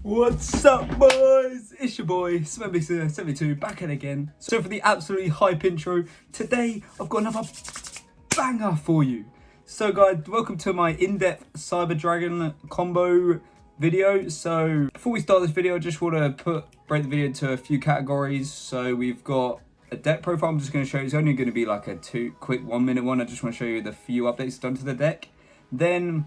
What's up, boys? It's your boy Smebby72 back in again. So for the absolutely hype intro, today I've got another banger for you. So guys, welcome to my in-depth Cyber Dragon combo video. So before we start this video, I just want to break the video into a few categories. So we've got a deck profile. I'm just going to show you. It's only going to be like a quick 1 minute one. I just want to show you the few updates done to the deck. Then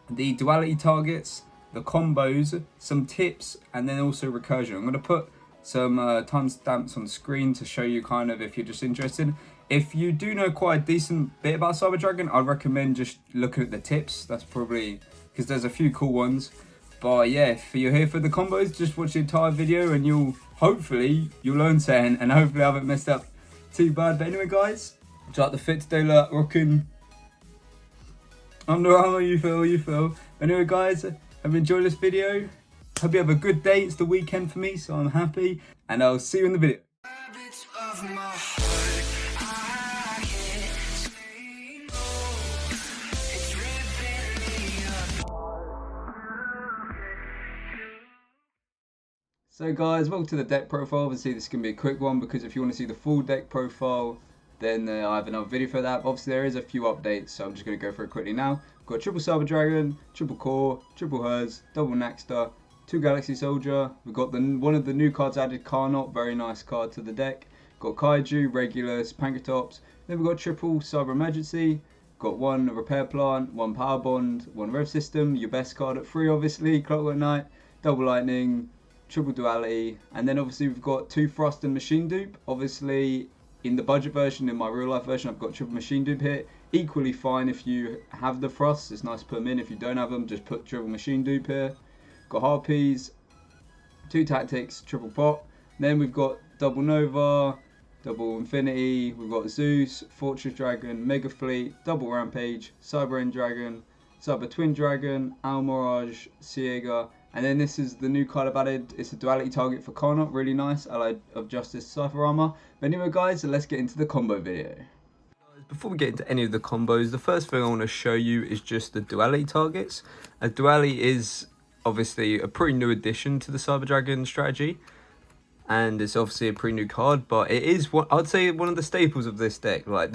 the duality targets, the combos, some tips, and then also recursion. I'm going to put some timestamps on the screen to show you kind of if you're just interested. If you do know quite a decent bit about Cyber Dragon, I'd recommend just looking at the tips. That's probably because there's a few cool ones. But yeah, if you're here for the combos, just watch the entire video and you'll learn something, and hopefully I haven't messed up too bad. But anyway, guys, do you like the fit today? Like rocking Under Armour, you feel. Anyway, guys, hope you enjoyed this video. Hope you have a good day. It's the weekend for me, so I'm happy. And I'll see you in the video. So guys, welcome to the deck profile. Obviously this is going to be a quick one because if you want to see the full deck profile, then I have another video for that. Obviously there is a few updates, so I'm just going to go through it quickly now. We've got triple Cyber Dragon, triple Core, triple Herz, double Naxter, 2 Galaxy Soldier. We've got one of the new cards added, Carnot, very nice card to the deck. Got Kaiju, Regulus, Pankratops. Then we've got triple Cyber Emergency. Got 1 Repair Plant, 1 Power Bond, 1 Rev System, your best card at 3 obviously, Clockwork Knight, double Lightning, triple Duality, and then obviously we've got 2 Frost and Machine Dupe. Obviously in the budget version, in my real life version, I've got triple Machine Dupe here. Equally fine if you have the Frost, it's nice to put them in. If you don't have them, just put triple Machine Dupe here. Got Harpies, 2 Tactics, triple Pot. Then we've got double Nova, double Infinity, we've got Zeus, Fortress Dragon, Mega Fleet, double Rampage, Cyber End Dragon, Cyber Twin Dragon, Almirage, Siega. And then this is the new card I've added. It's a duality target for Carnot, really nice. Allied of Justice Cypher Armor. But anyway guys, so let's get into the combo video. Before we get into any of the combos, the first thing I want to show you is just the duality targets. As duality is obviously a pretty new addition to the Cyber Dragon strategy. And it's obviously a pretty new card, but it is what I'd say one of the staples of this deck. Like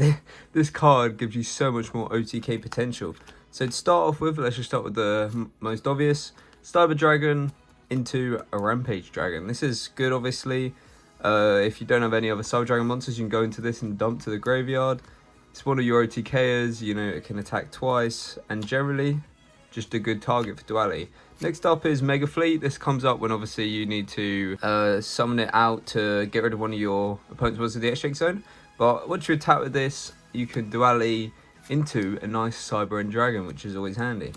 this card gives you so much more OTK potential. So to start off with, let's just start with the most obvious. Cyber Dragon into a Rampage Dragon. This is good, obviously. If you don't have any other Cyber Dragon monsters, you can go into this and dump to the graveyard. It's one of your OTKers, you know, it can attack twice, and generally, just a good target for duality. Next up is Mega Fleet. This comes up when obviously you need to summon it out to get rid of one of your opponent's monsters in the exchange zone. But once you attack with this, you can duality into a nice Cyber End Dragon, which is always handy.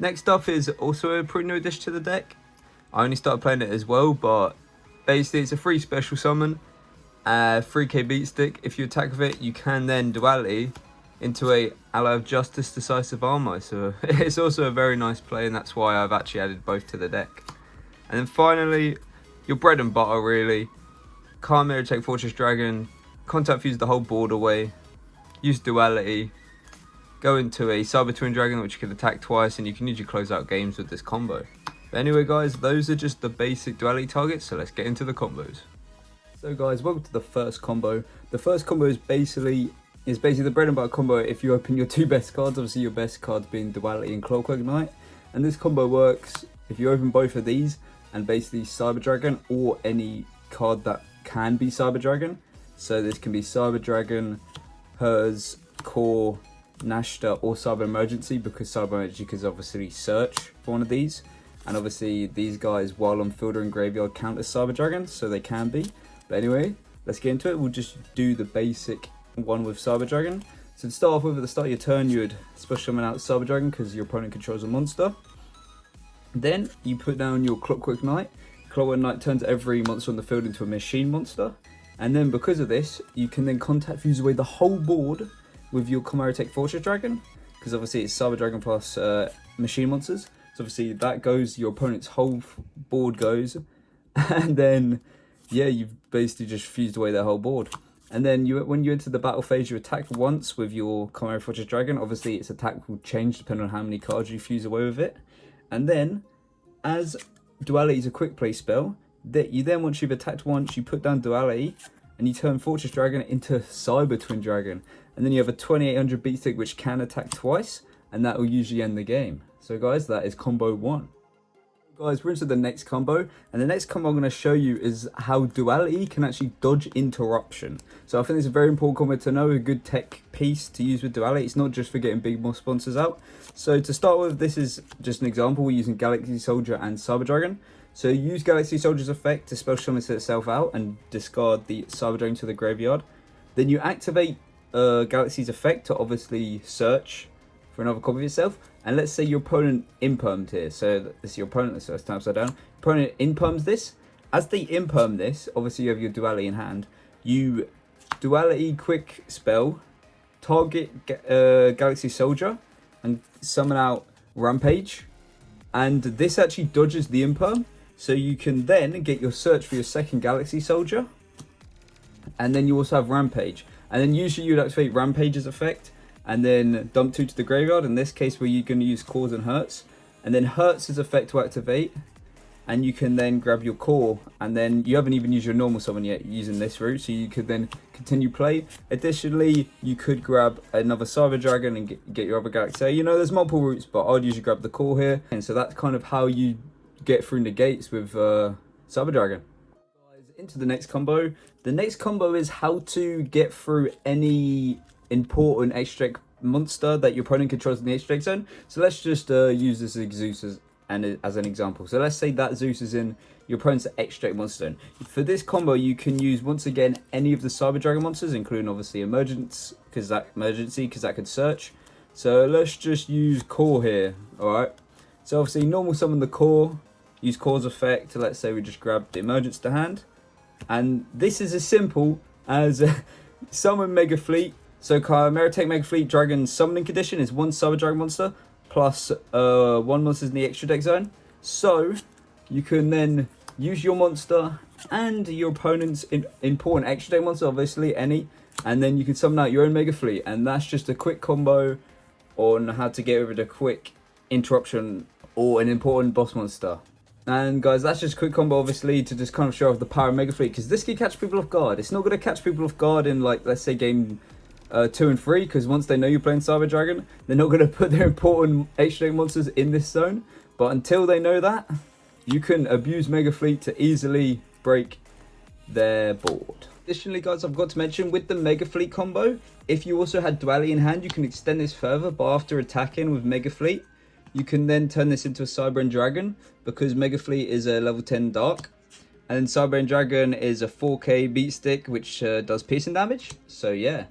Next up is also a pretty new addition to the deck. I only started playing it as well, but basically it's a free special summon, 3k beat stick. If you attack with it, you can then duality into a Ally of Justice Decisive Armor. So it's also a very nice play, and that's why I've actually added both to the deck. And then finally, your bread and butter really. Mirror take Fortress Dragon, contact fuse the whole board away, use duality, go into a Cyber Twin Dragon, which can attack twice, and you can usually close out games with this combo. But anyway guys, those are just the basic duality targets, so let's get into the combos. So guys, welcome to the first combo. The first combo is basically the bread and butter combo if you open your 2 best cards, obviously your best cards being Duality and Clockwork Knight. And this combo works if you open both of these and basically Cyber Dragon or any card that can be Cyber Dragon. So this can be Cyber Dragon, Herz, Core, Naxter, or Cyber Emergency, because Cyber Emergency can obviously search for one of these. And obviously these guys, while on field or in graveyard, count as Cyber Dragons, so they can be. But anyway, let's get into it. We'll just do the basic one with Cyber Dragon. So to start off with, at the start of your turn, you would special summon out Cyber Dragon because your opponent controls a monster. Then you put down your Clockwork Knight. Clockwork Knight turns every monster on the field into a machine monster. And then because of this, you can then contact fuse away the whole board with your Tech Fortress Dragon, because obviously it's Cyber Dragon plus machine monsters. So obviously that goes, your opponent's whole board goes, and then yeah, you've basically just fused away their whole board. And then when you enter the battle phase, you attack once with your Fortress Dragon. Obviously its attack will change depending on how many cards you fuse away with it. And then as Duality is a quick play spell that you then, once you've attacked once, you put down Duality and you turn Fortress Dragon into Cyber Twin Dragon. And then you have a 2800 beat stick which can attack twice, and that will usually end the game. So guys, that is combo 1. Guys, we're into the next combo, and the next combo I'm going to show you is how Duality can actually dodge interruption. So I think it's a very important combo to know, a good tech piece to use with Duality. It's not just for getting big more sponsors out. So to start with, this is just an example. We're using Galaxy Soldier and Cyber Dragon. So use Galaxy Soldier's effect to spell summon itself out and discard the Cyber Dragon to the graveyard. Then you activate Galaxy's effect to obviously search for another copy of itself. And let's say your opponent impermed here. So this is your opponent, so let's turn upside down. Opponent imperms this. As they imperm this, obviously you have your Duality in hand. You Duality quick spell, target Galaxy Soldier, and summon out Rampage. And this actually dodges the imperm. So you can then get your search for your second Galaxy Soldier. And then you also have Rampage. And then usually you'd activate Rampage's effect and then dump 2 to the graveyard. In this case, where you're going to use Cores and Herz. And then Herz's effect to activate. And you can then grab your core. And then you haven't even used your normal summon yet using this route. So you could then continue play. Additionally, you could grab another Cyber Dragon and get your other Galaxy. You know, there's multiple routes, but I'd usually grab the core here. And so that's kind of how you get through negates with Cyber Dragon. Into the next combo. The next combo is how to get through any important extra monster that your opponent controls in the extra zone. So let's just use this Zeus as an example. So let's say that Zeus is in your opponent's extract monster zone. For this combo, you can use once again any of the Cyber Dragon monsters, including obviously Emergency, because that could search. So let's just use Core here. All right. So obviously normal summon the Core, use Core's effect. Let's say we just grab the Emergence to hand. And this is as simple as summon Mega Fleet. So Chimera-Tech Mega Fleet Dragon summoning condition is 1 Cyber Dragon monster plus 1 monster in the extra deck zone. So you can then use your monster and your opponent's important extra deck monster, obviously any, and then you can summon out your own Mega Fleet. And that's just a quick combo on how to get rid of a quick interruption or an important boss monster. And guys, that's just a quick combo, obviously, to just kind of show off the power of Mega Fleet, because this can catch people off guard. It's not going to catch people off guard in, like, let's say game 2 and 3, because once they know you're playing Cyber Dragon, they're not going to put their important extra monsters in this zone. But until they know that, you can abuse Mega Fleet to easily break their board. Additionally, guys, I've got to mention, with the Mega Fleet combo, if you also had Duality in hand, you can extend this further. But after attacking with Mega Fleet, you can then turn this into a Cyber Dragon, because Mega Fleet is a level 10 Dark. And then Cyber Dragon is a 4k beat stick, which does piercing damage. So yeah.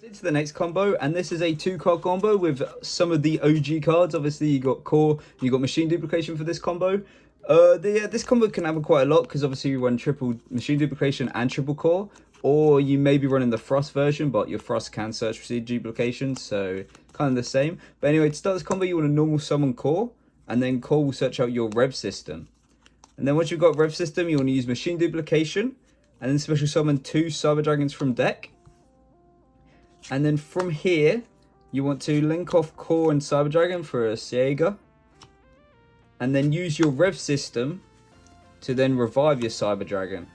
Into the next combo, and this is a 2-card combo with some of the OG cards. Obviously, you got Core, you got Machine Duplication for this combo. This combo can have quite a lot, because obviously you run triple Machine Duplication and triple Core. Or you may be running the Frost version, but your Frost can search for duplication, so kind of the same. But anyway, to start this combo, you want to normal summon Core, and then Core will search out your Rev System. And then once you've got Rev System, you want to use Machine Duplication, and then special summon 2 Cyber Dragons from deck. And then from here, you want to link off Core and Cyber Dragon for a Siega. And then use your Rev System to then revive your Cyber Dragon.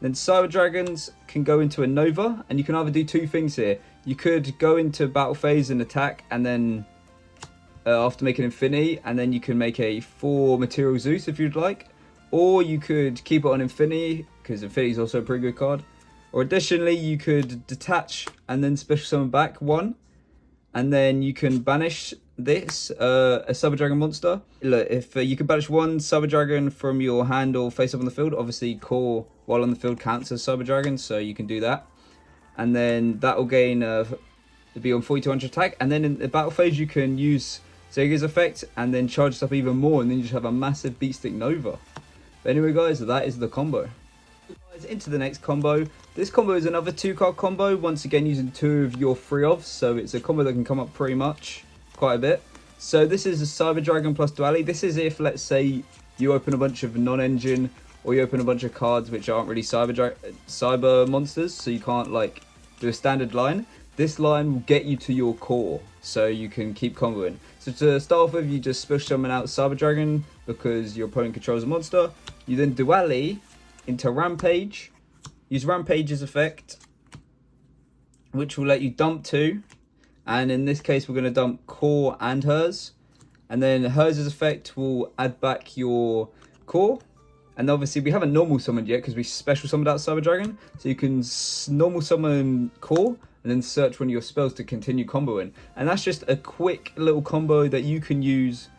Then Cyber Dragons can go into a Nova, and you can either do 2 things here. You could go into battle phase and attack, and then after making Infinity, and then you can make a 4 Material Zeus if you'd like. Or you could keep it on Infinity, because Infinity is also a pretty good card. Or additionally, you could detach and then special summon back 1. And then you can banish this, a Cyber Dragon monster. Look, if you can banish 1 Cyber Dragon from your hand or face up on the field, obviously Core while on the field counts as Cyber Dragon, so you can do that. And then that will gain, be on 4200 attack. And then in the battle phase, you can use Zega's effect and then charge this up even more, and then you just have a massive beat stick Nova. But anyway, guys, that is the combo. Into the next combo. This combo is another 2-card combo, once again using 2 of your 3-ofs, so it's a combo that can come up pretty much quite a bit. So this is a Cyber Dragon plus Duality. This is if, let's say, you open a bunch of non-engine, or you open a bunch of cards which aren't really cyber monsters, so you can't like do a standard line. this line will get you to your core, so you can keep comboing. So to start off with, you just special summon out Cyber Dragon because your opponent controls a monster. You then Duality into Rampage, use Rampage's effect, which will let you dump 2. And in this case, we're going to dump Core and Herz. And then Herz's effect will add back your Core. And obviously, we haven't normal summoned yet because we special summoned out Cyber Dragon. So you can normal summon Core and then search one of your spells to continue comboing. And that's just a quick little combo that you can use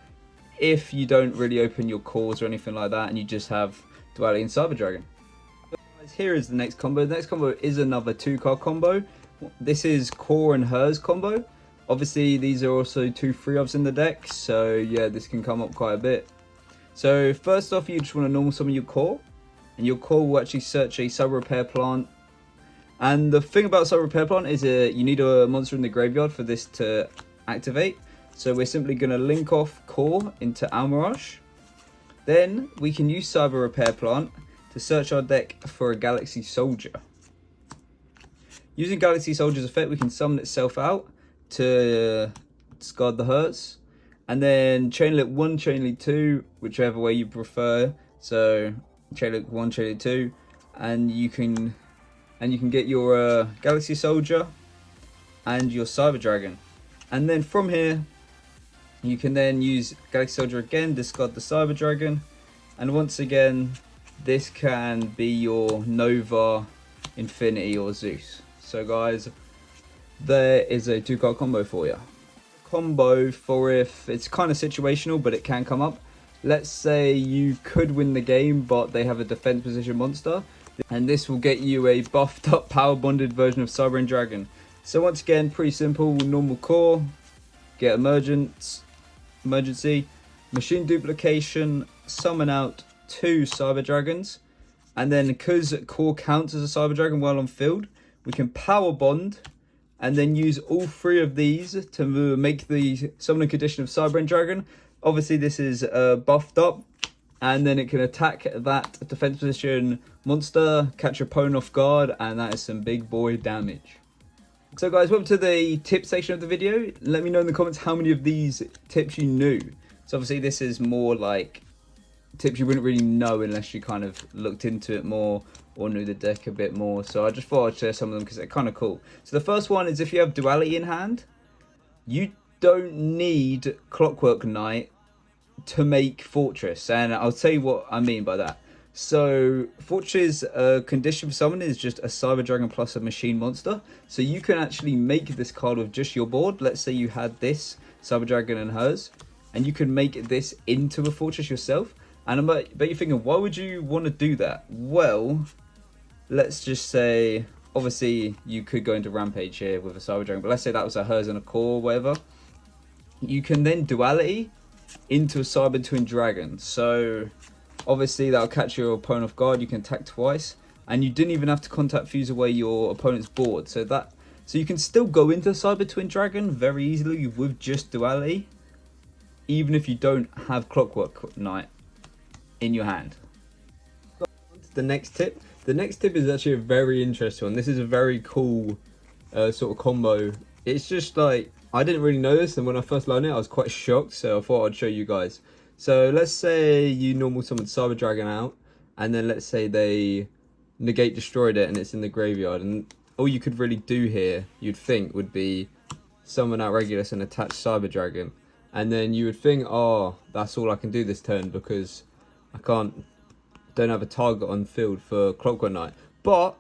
if you don't really open your cores or anything like that and you just have Duality and Cyber Dragon. So guys, here is the next combo. The next combo is another 2-card combo. This is Core and Herz combo. Obviously, these are also 2 3-ofs in the deck, so yeah, this can come up quite a bit. So first off, you just want to normal summon your Core, and your Core will actually search a Cyber Repair Plant. And the thing about Cyber Repair Plant is you need a monster in the graveyard for this to activate. So we're simply going to link off Core into Almirage. Then we can use Cyber Repair Plant to search our deck for a Galaxy Soldier. Using Galaxy Soldier's effect, we can summon itself out to discard the Herz. And then Chain Link 1, Chain Link 2, whichever way you prefer. So Chain Link 1, Chain Link 2. And you can get your Galaxy Soldier and your Cyber Dragon. And then from here, you can then use Galaxy Soldier again, discard the Cyber Dragon. And once again, this can be your Nova, Infinity or Zeus. So guys, there is a 2-card combo for you. Combo for if it's kind of situational, but it can come up. Let's say you could win the game, but they have a defense position monster. And this will get you a buffed up power bonded version of Cyber Dragon. So once again, pretty simple. Normal Core, get emergency, machine duplication, summon out 2 Cyber Dragons. And then because Core counts as a Cyber Dragon while on field, we can power bond and then use all 3 of these to make the summoning condition of Cyber Dragon. Obviously this is buffed up, and then it can attack that defense position monster, catch your opponent off guard, and that is some big boy damage. So guys, welcome to the tip section of the video. Let me know in the comments how many of these tips you knew. So obviously this is more like tips you wouldn't really know unless you kind of looked into it more or knew the deck a bit more. So I just thought I'd share some of them because they're kind of cool. So the first one is if you have Duality in hand, you don't need Clockwork Knight to make Fortress. And I'll tell you what I mean by that. So Fortress condition for summon is just a Cyber Dragon plus a machine monster. So you can actually make this card with just your board. Let's say you had this Cyber Dragon and Herz, and you can make this into a Fortress yourself. And I bet you're thinking, why would you want to do that? Well, let's just say, obviously you could go into Rampage here with a Cyber Dragon, but let's say that was a Herz and a Core or whatever. You can then Duality into a Cyber Twin Dragon. So obviously that'll catch your opponent off guard. You can attack twice, and you didn't even have to contact fuse away your opponent's board. So you can still go into Cyber Twin Dragon very easily with just Duality, even if you don't have Clockwork Knight in your hand. The next tip. The next tip is actually a very interesting one. This is a very cool sort of combo. It's just like, I didn't really know this, and when I first learned it, I was quite shocked, so I thought I'd show you guys. So let's say you normal summon Cyber Dragon out, and then let's say they negate destroyed it and it's in the graveyard, and all you could really do here, you'd think, would be summon out Regulus and attach Cyber Dragon. And then you would think, oh, that's all I can do this turn because I don't have a target on field for Clockwork Knight. But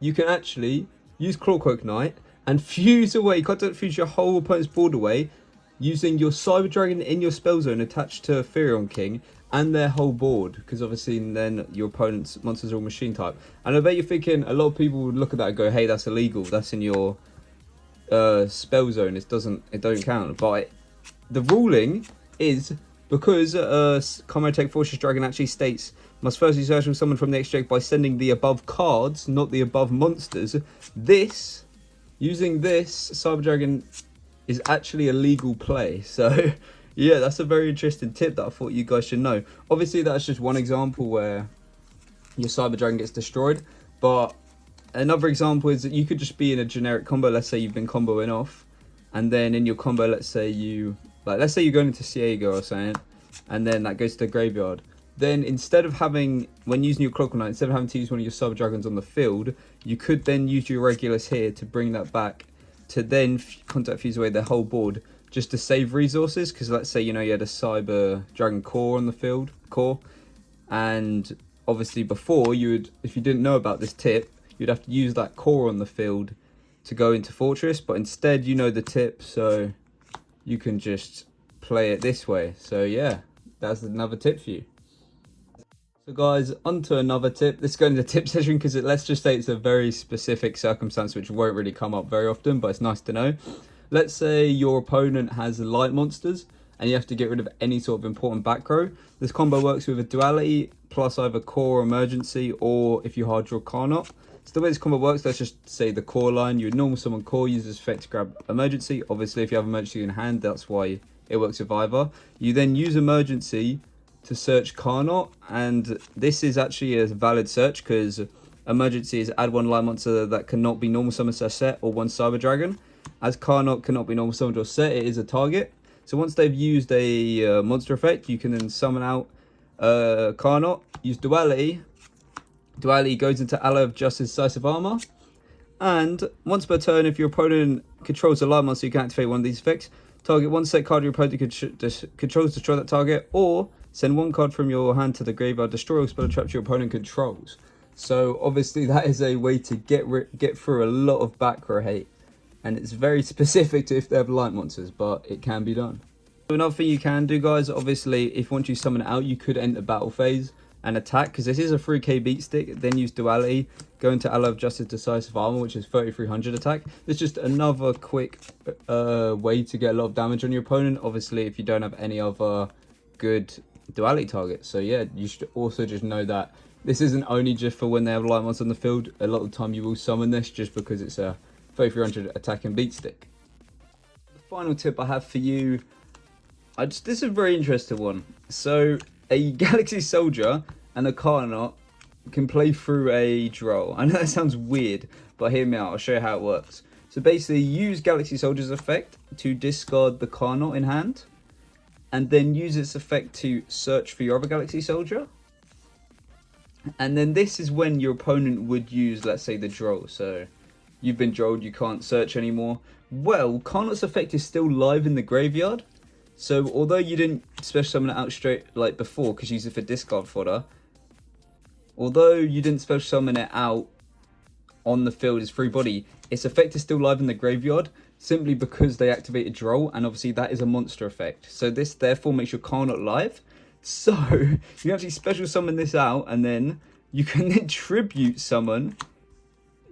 you can actually use Clockwork Knight and fuse away, contact fuse your whole opponent's board away using your Cyber Dragon in your spell zone attached to Firion King and their whole board, because obviously then your opponent's monsters are all machine type. And I bet you're thinking, a lot of people would look at that and go, hey, that's illegal, that's in your spell zone, it don't count. But the ruling is, because Comrade Fortress Dragon actually states, must firstly search for someone from the extract by sending the above cards, not the above monsters. Using this Cyber Dragon is actually a legal play. So yeah, that's a very interesting tip that I thought you guys should know. Obviously that's just one example where your Cyber Dragon gets destroyed, but another example is that you could just be in a generic combo. Let's say you've been comboing off, and then in your combo, let's say you're going into Ciego or something, and then that goes to the graveyard. Then instead of having, when using your Clockwork Knight, instead of having to use one of your Cyber Dragons on the field, you could then use your Regulus here to bring that back, to then contact fuse away the whole board, just to save resources. Because let's say, you know, you had a Cyber Dragon core on the field, and obviously before, you would, if you didn't know about this tip, you'd have to use that core on the field to go into Fortress, but instead you know the tip, so you can just play it this way. So yeah, that's another tip for you. So guys, on to another tip. Let's go into the tip session because let's just say it's a very specific circumstance which won't really come up very often, but it's nice to know. Let's say your opponent has light monsters and you have to get rid of any sort of important back row. This combo works with a Duality plus either core or emergency, or if you hard draw Carnot. So the way this combo works, let's just say the core line, you would normal summon core, use this effect to grab emergency. Obviously if you have emergency in hand, that's why it works with either. You then use emergency to search Carnot, and this is actually a valid search because emergency is add one light monster that cannot be normal summoned or set, or one Cyber Dragon. As Carnot cannot be normal summoned or set, it is a target. So once they've used a monster effect, you can then summon out Carnot, use Duality. Duality goes into Ally of Justice, decisive armor, and once per turn, if your opponent controls a light monster, you can activate one of these effects. Target one set card your opponent controls, destroy that target, or send one card from your hand to the graveyard, destroy or spell a trap your opponent controls. So obviously that is a way to get through a lot of back row hate, and it's very specific to if they have light monsters, but it can be done. So another thing you can do, guys, obviously if once you summon it out, you could enter battle phase and attack, because this is a 3k beat stick, then use Duality, go into Ally of Justice, decisive armor, which is 3300 attack. It's just another quick way to get a lot of damage on your opponent, obviously if you don't have any other good Duality targets. So yeah, you should also just know that this isn't only just for when they have light monsters on the field. A lot of the time you will summon this just because it's a 3300 attack and beat stick. The final tip I have for you, this is a very interesting one. So a Galaxy Soldier and a Carnot can play through a Droll. I know that sounds weird, but hear me out, I'll show you how it works. So basically use Galaxy Soldier's effect to discard the Carnot in hand, and then use its effect to search for your other Galaxy Soldier. And then this is when your opponent would use, let's say, the Droll. So you've been Drolled, you can't search anymore. Well, Carnot's effect is still live in the graveyard. So although you didn't special summon it out straight like before, because you use it for discard fodder, although you didn't special summon it out on the field as free body, its effect is still live in the graveyard, simply because they activated Droll, and obviously that is a monster effect. So this therefore makes your Carnot live. So you can actually special summon this out, and then you can then tribute summon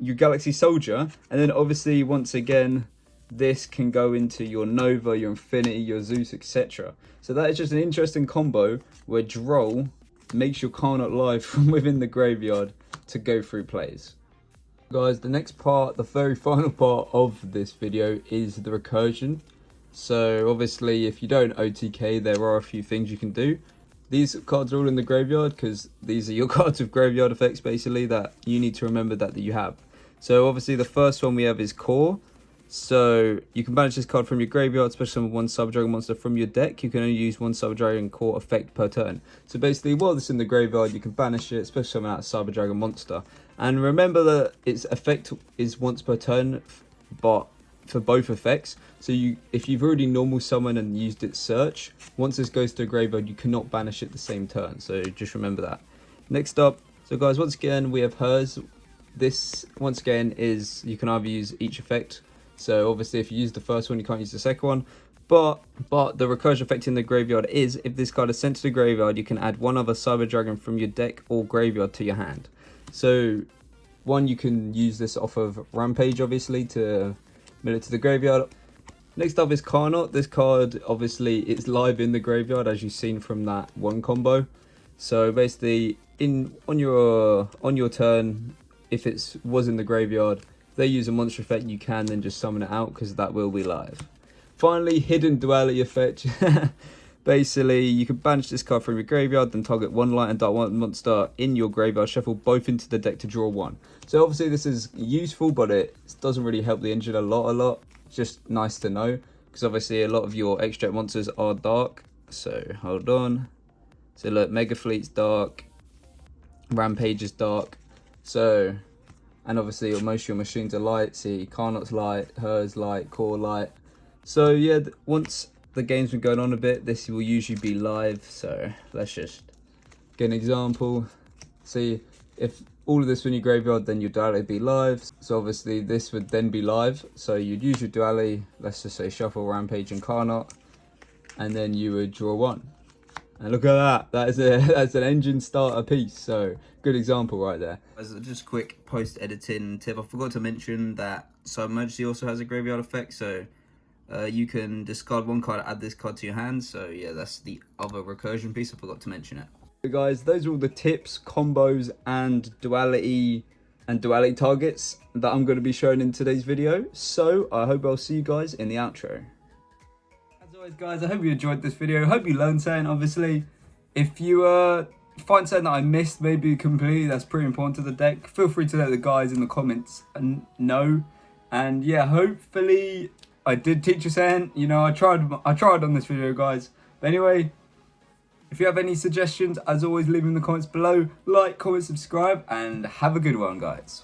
your Galaxy Soldier, and then obviously once again this can go into your Nova, your Infinity, your Zeus, etc. So that is just an interesting combo where Droll makes your Carnot live from within the graveyard to go through plays. Guys, the next part, the very final part of this video is the recursion. So obviously if you don't OTK, there are a few things you can do. These cards are all in the graveyard because these are your cards with graveyard effects basically that you need to remember that you have. So obviously the first one we have is Core. So you can banish this card from your graveyard, special summon one Cyber Dragon monster from your deck. You can only use one Cyber Dragon core effect per turn. So basically while it's in the graveyard, you can banish it, special summon out a Cyber Dragon monster. And remember that its effect is once per turn, but for both effects. So if you've already normal summoned and used its search, once this goes to a graveyard, you cannot banish it the same turn. So just remember that. Next up, so guys, once again, we have Herz. This, once again, is you can either use each effect. So obviously if you use the first one, you can't use the second one. But the recursion effect in the graveyard is, if this card is sent to the graveyard, you can add one other Cyber Dragon from your deck or graveyard to your hand. So one, you can use this off of Rampage, obviously, to mill it to the graveyard. Next up is Carnot. This card, obviously, it's live in the graveyard, as you've seen from that one combo. So basically, on your turn, if it was in the graveyard, if they use a monster effect, you can then just summon it out because that will be live. Finally, hidden Duality effect. Basically, you can banish this card from your graveyard, then target one light and dark one monster in your graveyard, shuffle both into the deck to draw one. So obviously this is useful, but it doesn't really help the engine a lot. It's just nice to know, because obviously a lot of your extract monsters are dark. So hold on. So look, Mega Fleet's dark, Rampage is dark. So, and obviously most of your machines are light. See, Carnot's light, Herz light, Core light. So yeah, once the game's been going on a bit, this will usually be live. So let's just get an example. See, if all of this in your graveyard, then your Duality would be live. So obviously this would then be live. So you'd use your Duality, let's just say shuffle Rampage and Carnot, and then you would draw one. And look at that, that's an engine starter piece. So good example right there. As just a quick post editing tip, I forgot to mention that Emergency also has a graveyard effect. So you can discard one card, add this card to your hand. So yeah, that's the other recursion piece. I forgot to mention it. So guys, those are all the tips, combos, and duality targets that I'm going to be showing in today's video. So I hope I'll see you guys in the outro. As always, guys, I hope you enjoyed this video. I hope you learned something. Obviously, if you find something that I missed, maybe completely, that's pretty important to the deck, feel free to let the guys in the comments know. And yeah, hopefully I did teach you something. You know, I tried on this video, guys. But anyway, if you have any suggestions, as always, leave them in the comments below. Like, comment, subscribe, and have a good one, guys.